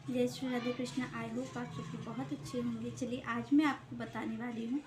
जय Shri Radhe Krishna. I hope आप सभी बहुत अच्छे होंगे। चलिए आज मैं आपको बताने वाली हूँ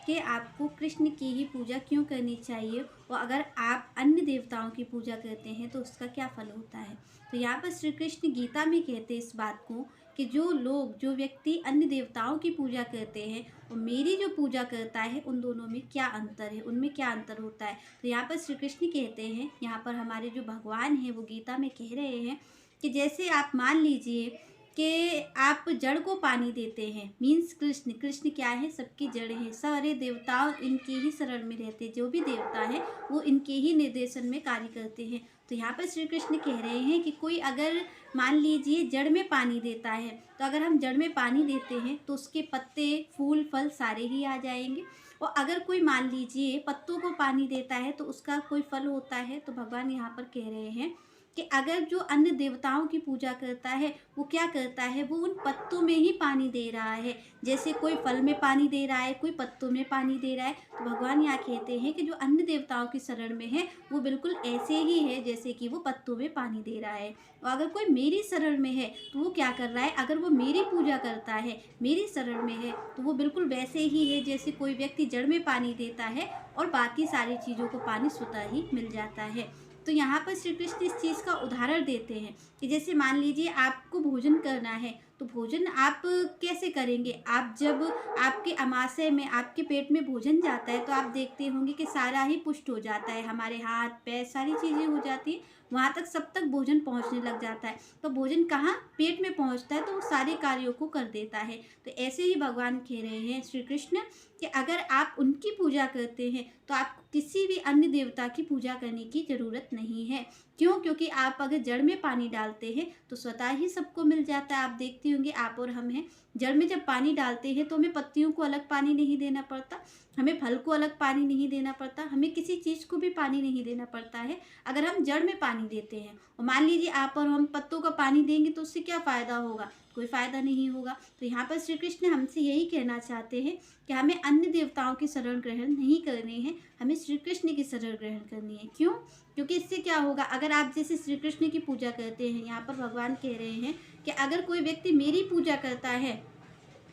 कि आपको कृष्ण की ही पूजा क्यों करनी चाहिए और अगर आप अन्य देवताओं की पूजा करते हैं तो उसका क्या फल होता है। तो यहाँ पर श्री कृष्ण गीता में कहते हैं इस बात को कि जो व्यक्ति अन्य देवताओं की पूजा करते हैं और मेरी जो पूजा करता है उन दोनों में क्या अंतर है, उनमें क्या अंतर होता है। तो यहाँ पर श्री कृष्ण कहते हैं, यहाँ पर हमारे जो भगवान हैं वो गीता में कह रहे हैं कि जैसे आप मान लीजिए कि आप जड़ को पानी देते हैं। मीन्स कृष्ण कृष्ण क्या है, सबकी जड़ है। सारे देवता इनके ही शरण में रहते हैं। जो भी देवता है वो इनके ही निर्देशन में कार्य करते हैं। तो यहाँ पर श्री कृष्ण कह रहे हैं कि कोई अगर मान लीजिए जड़ में पानी देता है, तो अगर हम जड़ में पानी देते हैं तो उसके पत्ते फूल फल सारे ही आ जाएंगे। और अगर कोई मान लीजिए पत्तों को पानी देता है तो उसका कोई फल होता है। तो भगवान यहाँ पर कह रहे हैं कि अगर जो अन्य देवताओं की पूजा करता है वो क्या करता है, वो उन पत्तों में ही पानी दे रहा है। जैसे कोई फल में पानी दे रहा है, कोई पत्तों में पानी दे रहा है। तो भगवान यहाँ कहते हैं कि जो अन्य देवताओं की शरण में है वो बिल्कुल ऐसे ही है जैसे कि वो पत्तों में पानी दे रहा है। और अगर कोई मेरी शरण में है तो वो क्या कर रहा है, अगर वो मेरी पूजा करता है, मेरी शरण में है, तो वो बिल्कुल वैसे ही है जैसे कोई व्यक्ति जड़ में पानी देता है और बाकी सारी चीज़ों को पानी स्वतः ही मिल जाता है। तो यहाँ पर श्री कृष्ण इस चीज़ का उदाहरण देते हैं कि जैसे मान लीजिए आपको भोजन करना है, तो भोजन आप कैसे करेंगे। आप जब आपके अमाशय में आपके पेट में भोजन जाता है तो आप देखते होंगे कि सारा ही पुष्ट हो जाता है, हमारे हाथ पैर सारी चीज़ें हो जाती हैं, वहाँ तक सब तक भोजन पहुँचने लग जाता है। तो भोजन कहाँ, पेट में पहुँचता है तो वो सारे कार्यों को कर देता है। तो ऐसे ही भगवान कह रहे हैं श्री कृष्ण कि अगर आप उनकी पूजा करते हैं तो आपको किसी भी अन्य देवता की पूजा करने की ज़रूरत नहीं है। क्यों? क्योंकि आप अगर जड़ में पानी डालते हैं तो स्वतः ही सबको मिल जाता है। आप देखते होंगे आप और हम हैं, जड़ में जब पानी डालते हैं तो हमें पत्तियों को अलग पानी नहीं देना पड़ता, हमें फल को अलग पानी नहीं देना पड़ता, हमें किसी चीज़ को भी पानी नहीं देना पड़ता है अगर हम जड़ में पानी देते हैं। और मान लीजिए आप और हम पत्तों का पानी देंगे तो उससे क्या फ़ायदा होगा, कोई फ़ायदा नहीं होगा। तो यहाँ पर श्री कृष्ण हमसे यही कहना चाहते हैं कि हमें अन्य देवताओं की शरण ग्रहण नहीं करनी है, हमें श्री कृष्ण की शरण ग्रहण करनी है। क्यों? क्योंकि इससे क्या होगा, अगर आप जैसे श्री कृष्ण की पूजा करते हैं, यहाँ पर भगवान कह रहे हैं कि अगर कोई व्यक्ति मेरी पूजा करता है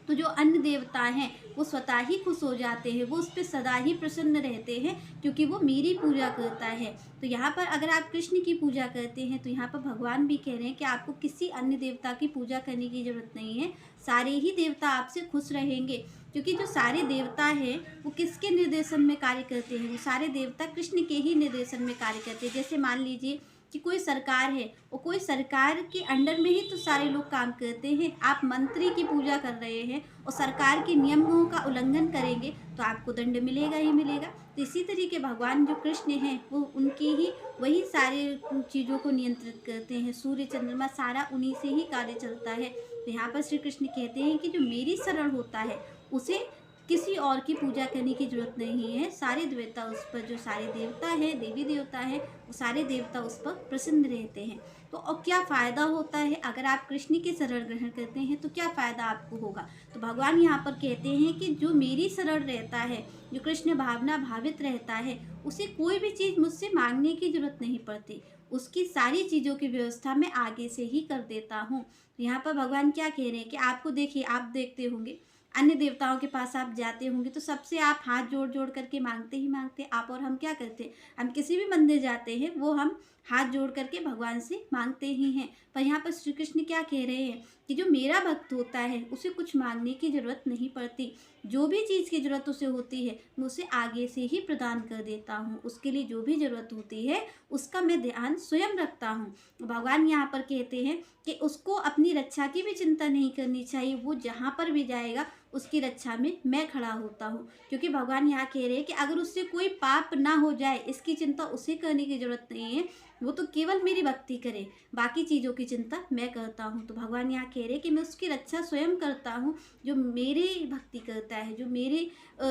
तो जो अन्य देवता हैं वो स्वतः ही खुश हो जाते हैं, वो उस पर सदा ही प्रसन्न रहते हैं क्योंकि वो मेरी पूजा करता है। तो यहाँ पर अगर आप कृष्ण की पूजा करते हैं तो यहाँ पर भगवान भी कह रहे हैं कि आपको किसी अन्य देवता की पूजा करने की ज़रूरत नहीं है, सारे ही देवता आपसे खुश रहेंगे। क्योंकि जो सारे देवता हैं वो किसके निर्देशन में कार्य करते हैं, वो सारे देवता कृष्ण के ही निर्देशन में कार्य करते हैं। जैसे मान लीजिए कि कोई सरकार है और कोई सरकार के अंडर में ही तो सारे लोग काम करते हैं। आप मंत्री की पूजा कर रहे हैं और सरकार के नियमों का उल्लंघन करेंगे तो आपको दंड मिलेगा ही मिलेगा। तो इसी तरीके भगवान जो कृष्ण हैं वो उनकी ही वही सारे चीज़ों को नियंत्रित करते हैं। सूर्य चंद्रमा सारा उन्हीं से ही कार्य चलता है। तो यहाँ पर श्री कृष्ण कहते हैं कि जो मेरी शरण होता है उसे किसी और की पूजा करने की जरूरत नहीं है। सारे देवता उस पर, जो सारे देवता हैं, देवी देवता हैं, वो सारे देवता उस पर प्रसन्न रहते हैं। तो और क्या फ़ायदा होता है, अगर आप कृष्ण की शरण ग्रहण करते हैं तो क्या फ़ायदा आपको होगा। तो भगवान यहाँ पर कहते हैं कि जो मेरी शरण रहता है, जो कृष्ण भावना भावित रहता है, उसे कोई भी चीज़ मुझसे मांगने की जरूरत नहीं पड़ती। उसकी सारी चीज़ों की व्यवस्था मैं आगे से ही कर देता हूँ। यहाँ पर भगवान क्या कह रहे हैं कि आपको देखिए, आप देखते होंगे अन्य देवताओं के पास आप जाते होंगे तो सबसे आप हाथ जोड़ जोड़ करके मांगते ही मांगते। आप और हम क्या करते हैं, हम किसी भी मंदिर जाते हैं वो हम हाथ जोड़ करके भगवान से मांगते ही हैं। पर यहाँ पर श्री कृष्ण क्या कह रहे हैं कि जो मेरा भक्त होता है उसे कुछ मांगने की जरूरत नहीं पड़ती। जो भी चीज़ की जरूरत उसे होती है मैं उसे आगे से ही प्रदान कर देता हूँ। उसके लिए जो भी जरूरत होती है उसका मैं ध्यान स्वयं रखता हूँ। भगवान यहाँ पर कहते हैं कि उसको अपनी रक्षा की भी चिंता नहीं करनी चाहिए। वो जहाँ पर भी जाएगा उसकी रक्षा में मैं खड़ा होता हूँ। क्योंकि भगवान यहाँ कह रहे हैं कि अगर उससे कोई पाप ना हो जाए इसकी चिंता उसे करने की जरूरत नहीं है, वो तो केवल मेरी भक्ति करे, बाकी चीज़ों की चिंता मैं करता हूँ। तो भगवान यहाँ कह रहे हैं कि मैं उसकी रक्षा स्वयं करता हूँ, जो मेरे भक्ति करता है, जो मेरे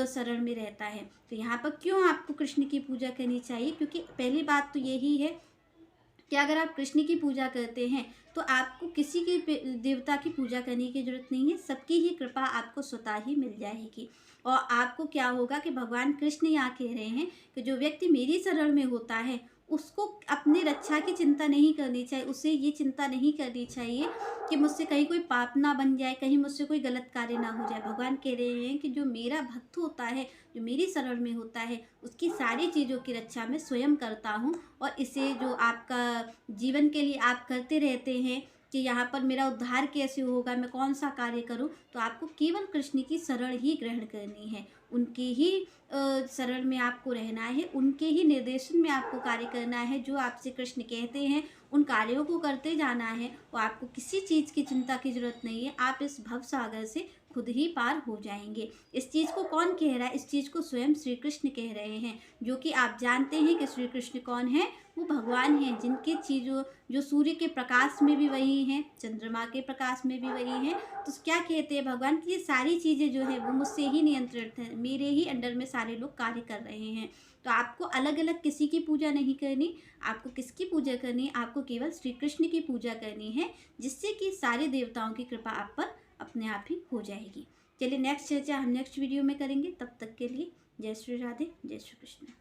शरण में रहता है। तो यहाँ पर क्यों आपको कृष्ण की पूजा करनी चाहिए, क्योंकि पहली बात तो यही है कि अगर आप कृष्ण की पूजा करते हैं तो आपको किसी के देवता की पूजा करने की जरूरत नहीं है, सबकी ही कृपा आपको स्वतः ही मिल जाएगी। और आपको क्या होगा कि भगवान कृष्ण यहाँ कह रहे हैं कि जो व्यक्ति मेरी शरण में होता है उसको अपनी रक्षा की चिंता नहीं करनी चाहिए। उसे ये चिंता नहीं करनी चाहिए कि मुझसे कहीं कोई पाप ना बन जाए, कहीं मुझसे कोई गलत कार्य ना हो जाए। भगवान कह रहे हैं कि जो मेरा भक्त होता है, जो मेरी शरण में होता है, उसकी सारी चीज़ों की रक्षा मैं स्वयं करता हूँ। और इसे जो आपका जीवन के लिए आप करते रहते हैं कि यहाँ पर मेरा उद्धार कैसे होगा, मैं कौन सा कार्य करूँ, तो आपको केवल कृष्ण की शरण ही ग्रहण करनी है। उनके ही शरण में आपको रहना है, उनके ही निर्देशन में आपको कार्य करना है। जो आपसे कृष्ण कहते हैं उन कार्यों को करते जाना है और आपको किसी चीज़ की चिंता की ज़रूरत नहीं है। आप इस भव सागर से खुद ही पार हो जाएंगे। इस चीज़ को कौन कह रहा है? इस चीज़ को स्वयं श्री कृष्ण कह रहे हैं, जो कि आप जानते हैं कि श्री कृष्ण कौन है। वो भगवान हैं, जिनके चीज़ों जो सूर्य के प्रकाश में भी वही हैं, चंद्रमा के प्रकाश में भी वही हैं। तो क्या कहते हैं भगवान कि ये सारी चीज़ें जो है वो मुझसे ही नियंत्रित हैं, मेरे ही अंडर में सारे लोग कार्य कर रहे हैं। तो आपको अलग अलग किसी की पूजा नहीं करनी। आपको किसकी पूजा करनी है? आपको केवल श्री कृष्ण की पूजा करनी है, जिससे कि सारे देवताओं की कृपा आप पर अपने आप ही हो जाएगी। चलिए नेक्स्ट चर्चा हम नेक्स्ट वीडियो में करेंगे। तब तक के लिए जय श्री राधे, जय श्री कृष्ण।